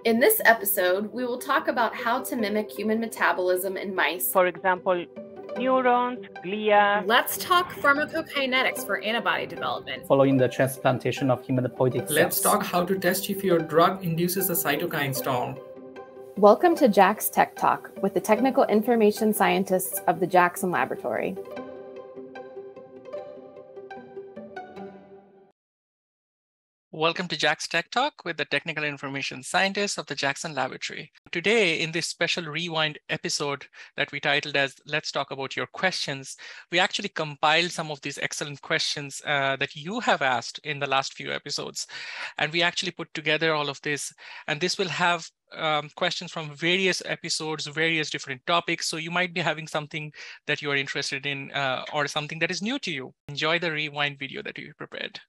In this episode, we will talk about how to mimic human metabolism in mice. For example, neurons, glia. Let's talk pharmacokinetics for antibody development. Following the transplantation of hematopoietic cells. Let's talk how to test if your drug induces a cytokine storm. Welcome to JAX Tech Talk with the technical information scientists of the Jackson Laboratory. Welcome to JAX Tech Talk with the technical information scientists of the Jackson Laboratory. Today, in this special rewind episode that we titled as Let's Talk About Your Questions, we actually compiled some of these excellent questions that you have asked in the last few episodes. And we actually put together all of this, and this will have questions from various episodes, various different topics. So you might be having something that you are interested in or something that is new to you. Enjoy the rewind video that we prepared.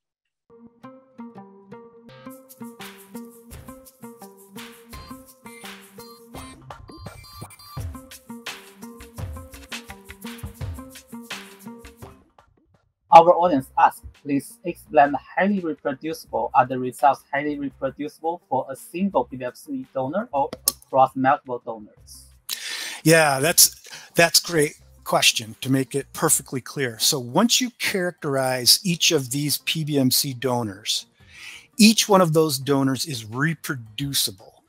Our audience asks, please explain highly reproducible. Are the results highly reproducible for a single PBMC donor or across multiple donors? Yeah, that's great question to make it perfectly clear. So once you characterize each of these PBMC donors, each one of those donors is reproducible.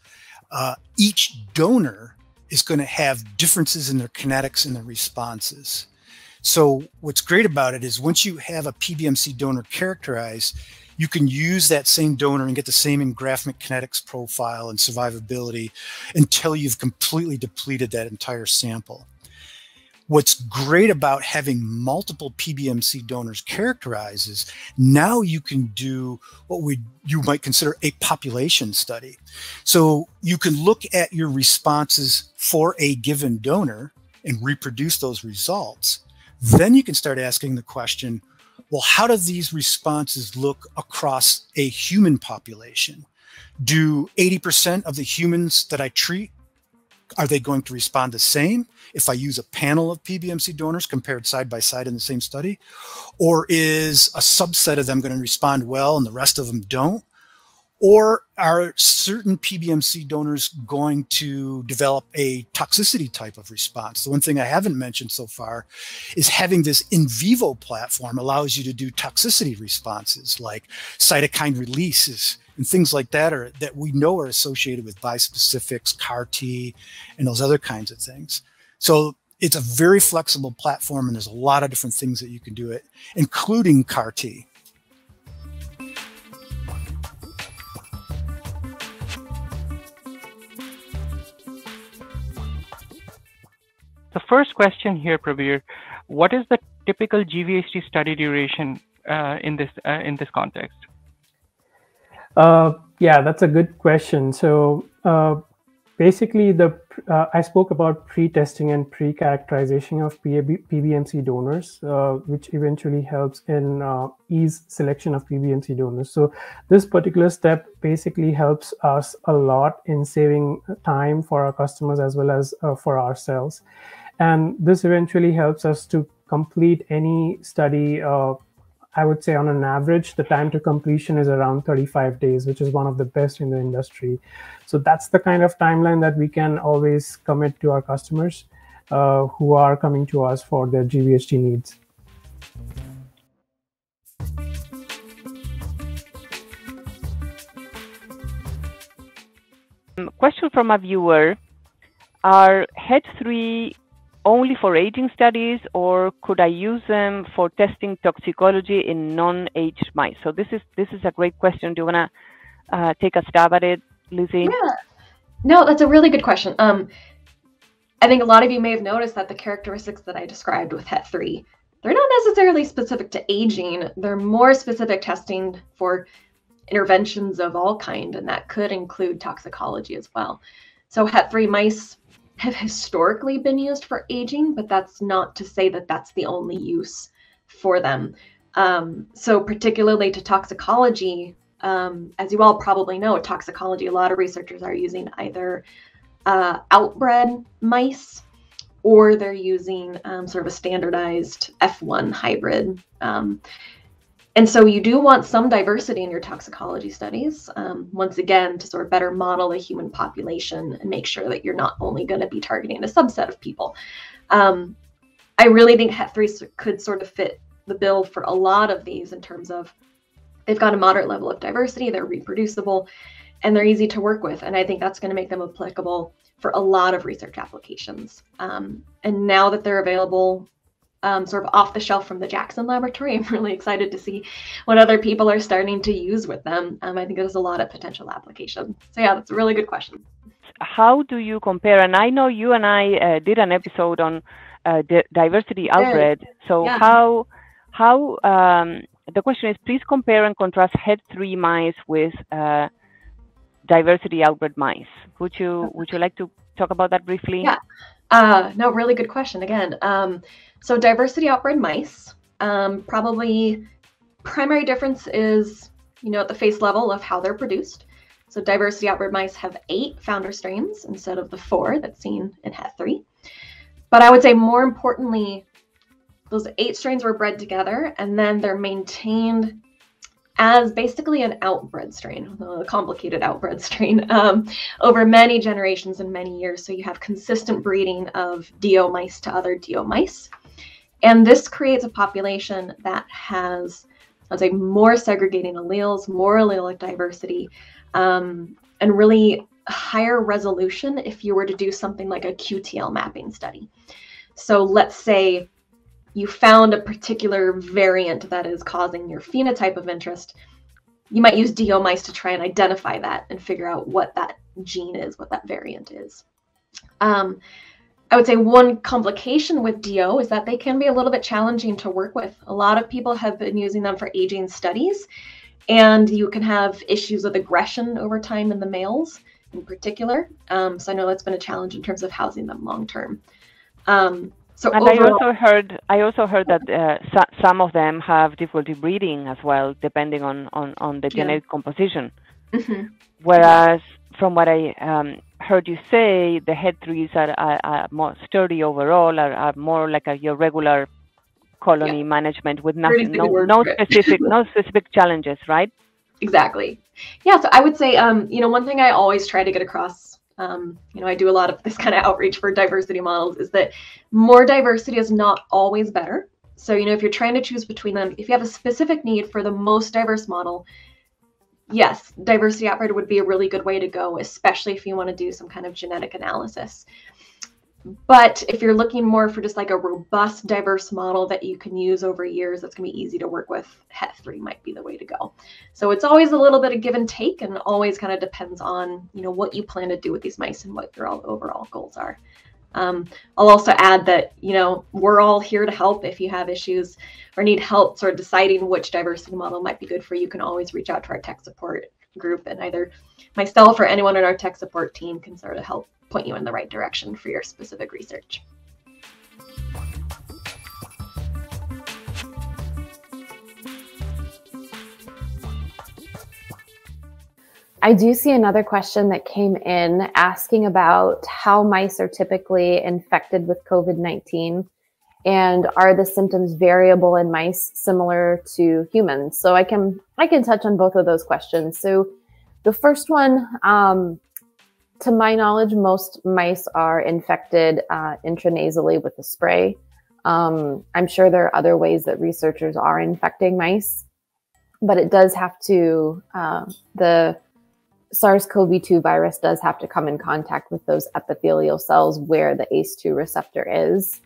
Each donor is going to have differences in their kinetics and their responses. So what's great about it is once you have a PBMC donor characterized, you can use that same donor and get the same engraftment kinetics profile and survivability until you've completely depleted that entire sample. What's great about having multiple PBMC donors characterized is now you can do what you might consider a population study. So you can look at your responses for a given donor and reproduce those results. Then you can start asking the question, well, how do these responses look across a human population? Do 80% of the humans that I treat, are they going to respond the same if I use a panel of PBMC donors compared side by side in the same study? Or is a subset of them going to respond well and the rest of them don't? Or are certain PBMC donors going to develop a toxicity type of response? The one thing I haven't mentioned so far is having this in vivo platform allows you to do toxicity responses like cytokine releases and things like that that we know are associated with bispecifics, CAR-T, and those other kinds of things. So it's a very flexible platform, and there's a lot of different things that you can do it, including CAR-T. The first question here, Prabir, what is the typical GVHD study duration in this context? Yeah, that's a good question. So basically, I spoke about pre-testing and pre-characterization of PBMC donors, which eventually helps in ease selection of PBMC donors. So this particular step basically helps us a lot in saving time for our customers as well as for ourselves. And this eventually helps us to complete any study. I would say on an average, the time to completion is around 35 days, which is one of the best in the industry. So that's the kind of timeline that we can always commit to our customers who are coming to us for their GVHD needs. Question from a viewer, are HET3 only for aging studies, or could I use them for testing toxicology in non-aged mice? So this is a great question. Do you want to take a stab at it, Lizzie? Yeah, no, that's a really good question. I think a lot of you may have noticed that the characteristics that I described with HET3, they're not necessarily specific to aging. They're more specific testing for interventions of all kind, and that could include toxicology as well. So HET3 mice have historically been used for aging, but that's not to say that that's the only use for them. So particularly to toxicology, as you all probably know, toxicology, a lot of researchers are using either outbred mice, or they're using sort of a standardized F1 hybrid. And so you do want some diversity in your toxicology studies, once again, to sort of better model the human population and make sure that you're not only going to be targeting a subset of people. I really think Het3 could sort of fit the bill for a lot of these in terms of they've got a moderate level of diversity, they're reproducible, and they're easy to work with. And I think that's going to make them applicable for a lot of research applications. And now that they're available sort of off the shelf from the Jackson laboratory, I'm really excited to see what other people are starting to use with them. I think there's a lot of potential applications. So yeah, that's a really good question. How do you compare? And I know you and I did an episode on diversity outbred. So Yeah. how the question is, please compare and contrast Het3 mice with diversity outbred mice. Would you like to talk about that briefly? Yeah. No, really good question again. So diversity outbred mice, probably primary difference is, at the face level of how they're produced. So diversity outbred mice have 8 founder strains instead of the 4 that's seen in Het3. But I would say more importantly, those 8 strains were bred together and then they're maintained as basically an outbred strain, a complicated outbred strain, over many generations and many years. So you have consistent breeding of DO mice to other DO mice. And this creates a population that has, I'd say, more segregating alleles, more allelic diversity, and really higher resolution if you were to do something like a QTL mapping study. So let's say you found a particular variant that is causing your phenotype of interest. You might use DO mice to try and identify that and figure out what that gene is, what that variant is. I would say one complication with DO is that they can be a little bit challenging to work with. A lot of people have been using them for aging studies, and you can have issues with aggression over time in the males in particular. So I know that's been a challenge in terms of housing them long term. So and overall, I also heard that some of them have difficulty breeding as well, depending on the genetic composition. Mm-hmm. Whereas from what I heard you say, the Het3s are more sturdy overall, are more like your regular colony management with nothing, no specific challenges, right? Exactly. Yeah. So I would say, one thing I always try to get across, I do a lot of this kind of outreach for diversity models, is that more diversity is not always better. So, if you're trying to choose between them, if you have a specific need for the most diverse model, yes, diversity outbred would be a really good way to go, especially if you want to do some kind of genetic analysis. But if you're looking more for just like a robust, diverse model that you can use over years, that's going to be easy to work with, Het3 might be the way to go. So it's always a little bit of give and take, and always kind of depends on, what you plan to do with these mice and what your overall goals are. I'll also add that, we're all here to help. If you have issues or need help sort of deciding which diversity model might be good for you, you can always reach out to our tech support group, and either myself or anyone on our tech support team can sort of help point you in the right direction for your specific research. I do see another question that came in asking about how mice are typically infected with COVID-19, and are the symptoms variable in mice similar to humans? So I can touch on both of those questions. So the first one, to my knowledge, most mice are infected intranasally with a spray. I'm sure there are other ways that researchers are infecting mice, but it does have to, the SARS-CoV-2 virus does have to come in contact with those epithelial cells where the ACE2 receptor is.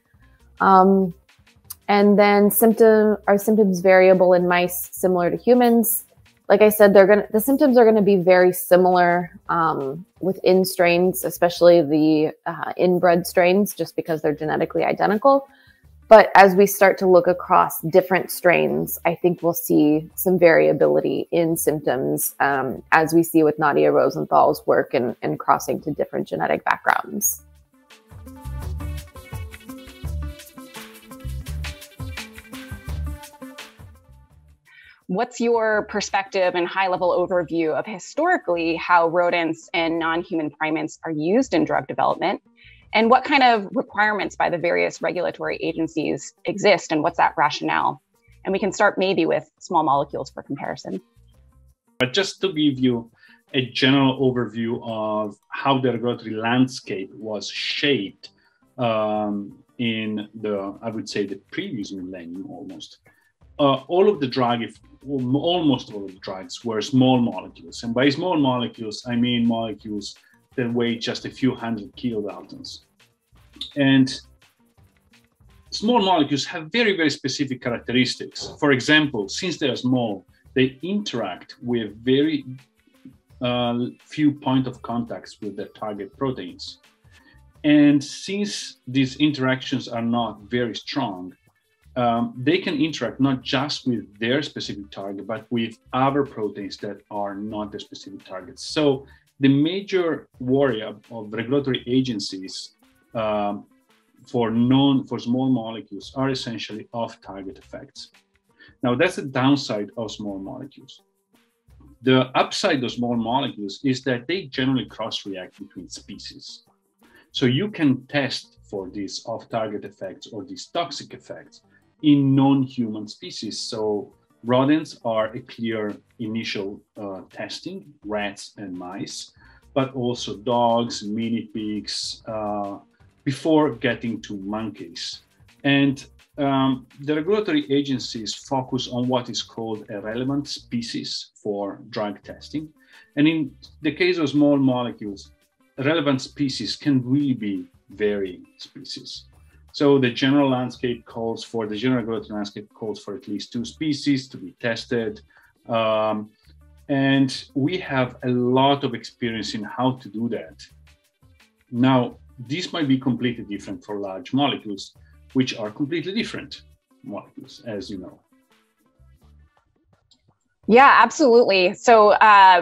And then are symptoms variable in mice similar to humans? Like I said, the symptoms are going to be very similar within strains, especially the inbred strains, just because they're genetically identical. But as we start to look across different strains, I think we'll see some variability in symptoms, as we see with Nadia Rosenthal's work and crossing to different genetic backgrounds. What's your perspective and high-level overview of historically how rodents and non-human primates are used in drug development? And what kind of requirements by the various regulatory agencies exist, and what's that rationale? And we can start maybe with small molecules for comparison. But just to give you a general overview of how the regulatory landscape was shaped in the, I would say, the previous millennium almost. Almost all of the drugs were small molecules. And by small molecules, I mean molecules that weigh just a few hundred kilodaltons. And small molecules have very, very specific characteristics. For example, since they are small, they interact with very few point of contacts with their target proteins. And since these interactions are not very strong, they can interact not just with their specific target, but with other proteins that are not their specific targets. So the major worry of regulatory agencies for small molecules are essentially off-target effects. Now, that's the downside of small molecules. The upside of small molecules is that they generally cross-react between species. So you can test for these off-target effects or these toxic effects in non-human species. So rodents are a clear initial testing, rats and mice, but also dogs, mini pigs, before getting to monkeys. And the regulatory agencies focus on what is called a relevant species for drug testing. And in the case of small molecules, relevant species can really be varying species. So the general regulatory landscape calls for at least 2 species to be tested. And we have a lot of experience in how to do that. Now, this might be completely different for large molecules, which are completely different molecules, as you know. Yeah, absolutely. So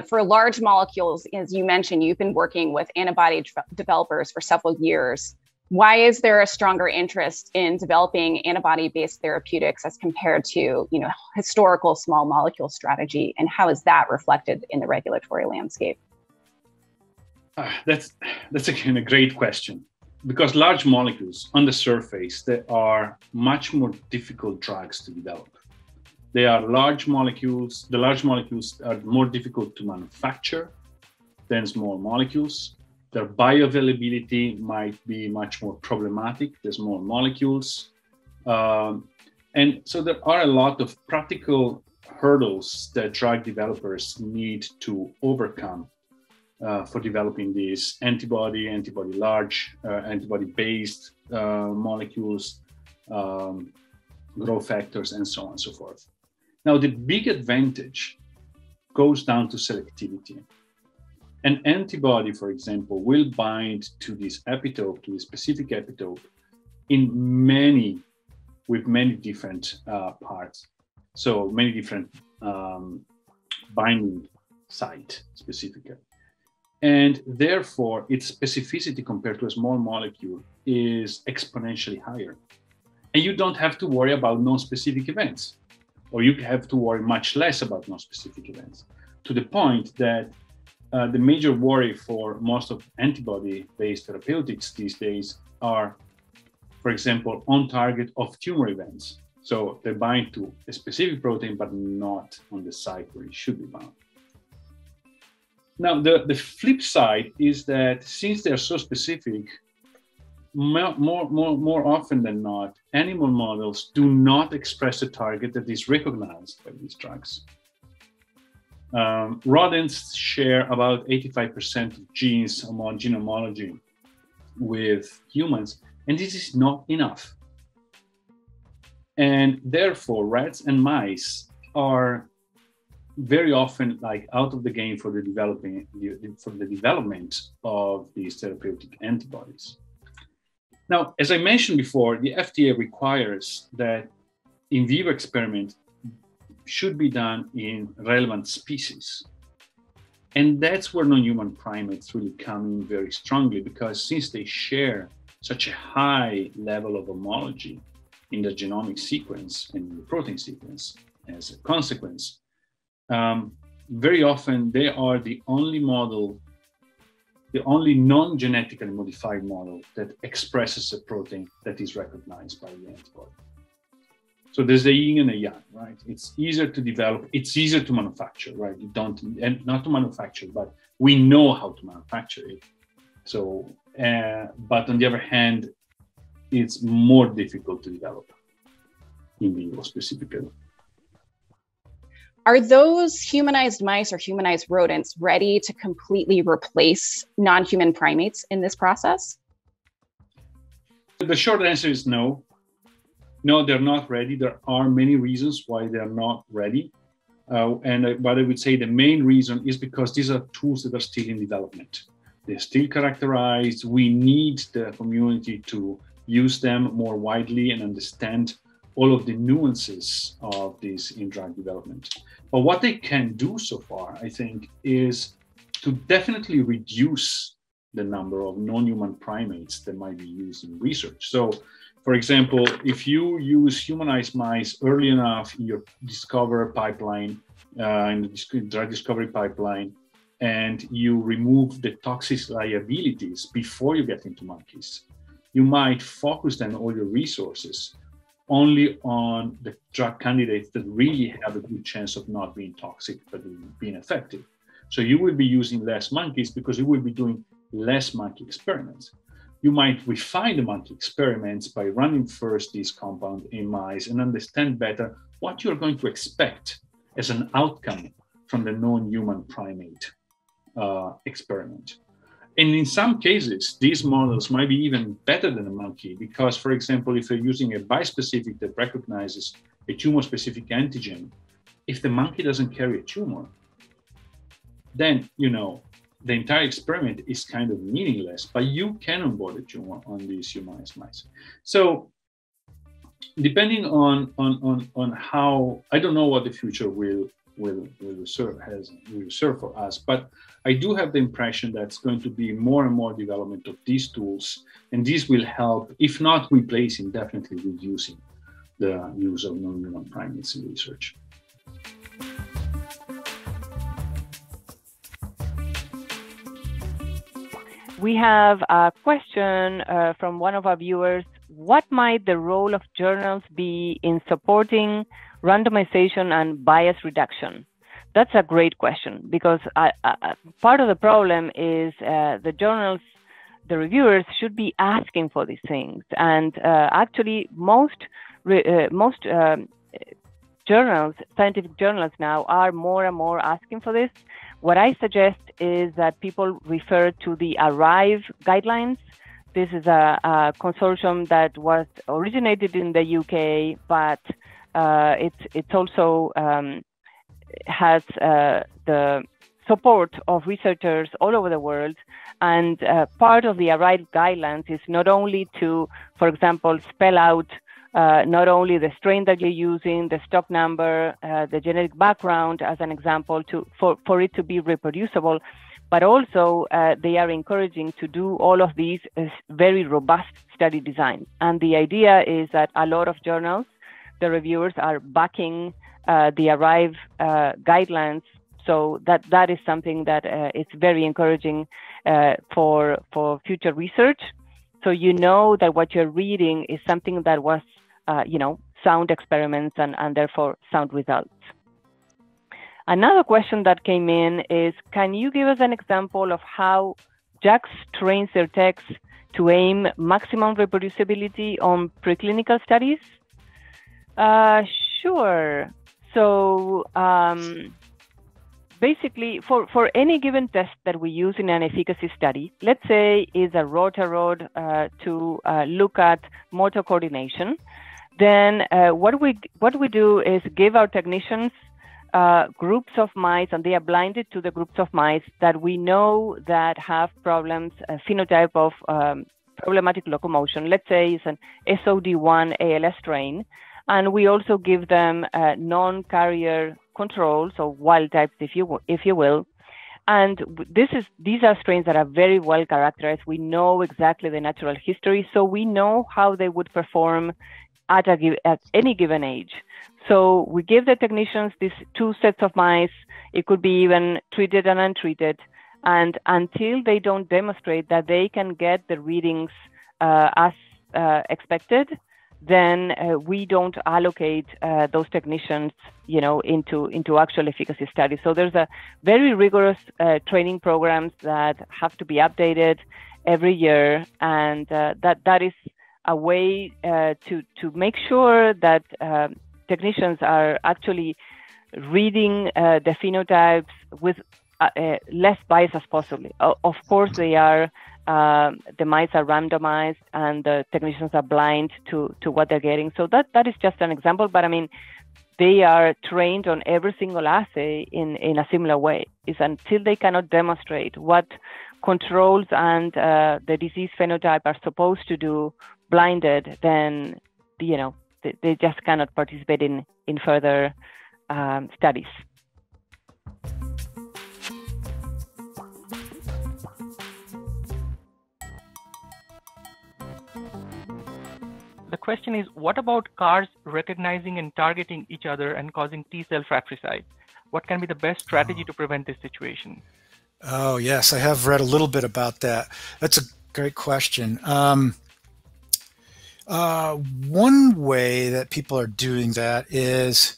for large molecules, as you mentioned, you've been working with antibody developers for several years. Why is there a stronger interest in developing antibody-based therapeutics as compared to, historical small molecule strategy? And how is that reflected in the regulatory landscape? That's again a great question, because large molecules on the surface, they are much more difficult drugs to develop. They are large molecules. The large molecules are more difficult to manufacture than small molecules. Their bioavailability might be much more problematic than small molecules. And so there are a lot of practical hurdles that drug developers need to overcome for developing these antibody-based molecules, growth factors, and so on and so forth. Now, the big advantage goes down to selectivity. An antibody, for example, will bind to this epitope, to this specific epitope, with many different parts. So many different binding site specifically. And therefore, its specificity compared to a small molecule is exponentially higher. And you don't have to worry about non-specific events, or you have to worry much less about non-specific events, to the point that the major worry for most of antibody-based therapeutics these days are, for example, on target of tumor events. So they bind to a specific protein, but not on the site where it should be bound. Now, the flip side is that since they're so specific, more often than not, animal models do not express a target that is recognized by these drugs. Rodents share about 85% of genes among gene homology with humans, and this is not enough. And therefore, rats and mice are very often out of the game for the development of these therapeutic antibodies. Now, as I mentioned before, the FDA requires that in vivo experiment should be done in relevant species. And that's where non-human primates really come in very strongly, because since they share such a high level of homology in the genomic sequence and in the protein sequence as a consequence, very often they are the only non-genetically modified model that expresses a protein that is recognized by the antibody. So there's a yin and a yang, right? It's easier to develop, it's easier to manufacture, right? You don't, and not to manufacture, but we know how to manufacture it. So, but on the other hand, it's more difficult to develop in vivo specifically. Are those humanized mice or humanized rodents ready to completely replace non-human primates in this process? The short answer is no. No, they're not ready. There are many reasons why they're not ready. But I would say the main reason is because these are tools that are still in development. They're still characterized. We need the community to use them more widely and understand all of the nuances of this in drug development. But what they can do so far, I think, is to definitely reduce the number of non-human primates that might be used in research. So, for example, if you use humanized mice early enough in your discovery pipeline, in the drug discovery pipeline, and you remove the toxic liabilities before you get into monkeys, you might focus then all your resources only on the drug candidates that really have a good chance of not being toxic, but being effective. So you will be using less monkeys because you will be doing less monkey experiments. You might refine the monkey experiments by running first this compound in mice and understand better what you're going to expect as an outcome from the non-human primate experiment. And in some cases, these models might be even better than a monkey because, for example, if you're using a bispecific that recognizes a tumor-specific antigen, if the monkey doesn't carry a tumor, then, you know, the entire experiment is kind of meaningless, but you can onboard a tumor on these humanized mice. So depending on how, I don't know what the future will serve for us, but I do have the impression that it's going to be more and more development of these tools, and these will help, if not replacing, definitely reducing the use of non-human primates in research. We have a question from one of our viewers. What might the role of journals be in supporting randomization and bias reduction? That's a great question because part of the problem is the journals, the reviewers should be asking for these things. And actually most journals, scientific journals now are more and more asking for this. What I suggest is that people refer to the ARRIVE guidelines. This is a consortium that was originated in the UK, but it's also has the support of researchers all over the world. And part of the ARRIVE guidelines is not only to, for example, spell out not only the strain that you're using, the stock number, the genetic background as an example for it to be reproducible, but also they are encouraging to do all of these very robust study design. And the idea is that a lot of journals, the reviewers are backing the ARRIVE guidelines, so that is something that is very encouraging for future research. So you know that what you're reading is something that was, sound experiments and therefore sound results. Another question that came in is, can you give us an example of how JAX trains their techs to aim maximum reproducibility on preclinical studies? Sure. So basically, for any given test that we use in an efficacy study, let's say is a rotarod to look at motor coordination, then what we do is give our technicians groups of mice, and they are blinded to the groups of mice that we know that have problems, a phenotype of problematic locomotion. Let's say it's an SOD1 ALS strain, and we also give them non-carrier controls, or wild types, if you will. And these are strains that are very well characterized. We know exactly the natural history, so we know how they would perform at any given age. So we give the technicians these two sets of mice. It could be even treated and untreated. And until they don't demonstrate that they can get the readings as expected, then we don't allocate those technicians, into actual efficacy studies. So there's a very rigorous training programs that have to be updated every year, and that is a way to make sure that technicians are actually reading the phenotypes with less bias as possible. Of course, they are. The mice are randomized and the technicians are blind to what they're getting. So that is just an example, but I mean, they are trained on every single assay in a similar way. It's until they cannot demonstrate what controls and the disease phenotype are supposed to do blinded, then, they just cannot participate in further studies. The question is, what about CARs recognizing and targeting each other and causing T-cell fratricide? What can be the best strategy to prevent this situation? Oh, yes, I have read a little bit about that. That's a great question. One way that people are doing that is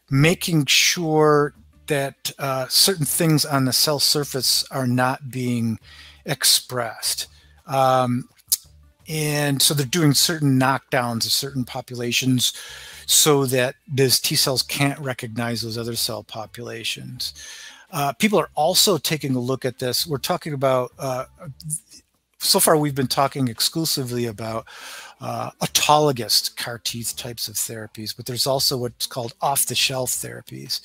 making sure that certain things on the cell surface are not being expressed. And so they're doing certain knockdowns of certain populations so that these T cells can't recognize those other cell populations. People are also taking a look at this. We're talking about, so far we've been talking exclusively about autologous CAR T types of therapies, but there's also what's called off-the-shelf therapies.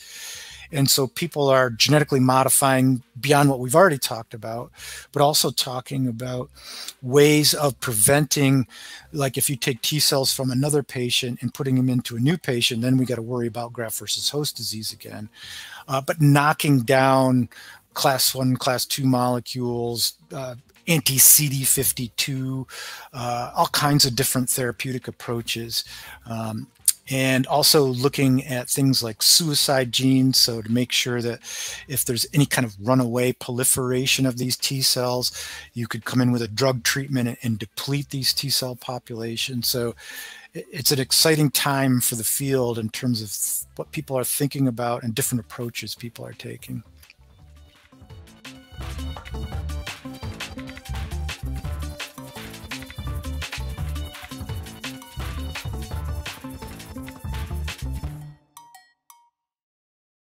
And so people are genetically modifying beyond what we've already talked about, but also talking about ways of preventing, like if you take T cells from another patient and putting them into a new patient, then we got to worry about graft versus host disease again. But knocking down class 1, class 2 molecules, anti-CD52, all kinds of different therapeutic approaches. And also looking at things like suicide genes, so to make sure that if there's any kind of runaway proliferation of these T cells, you could come in with a drug treatment and deplete these T cell populations. So it's an exciting time for the field in terms of what people are thinking about and different approaches people are taking.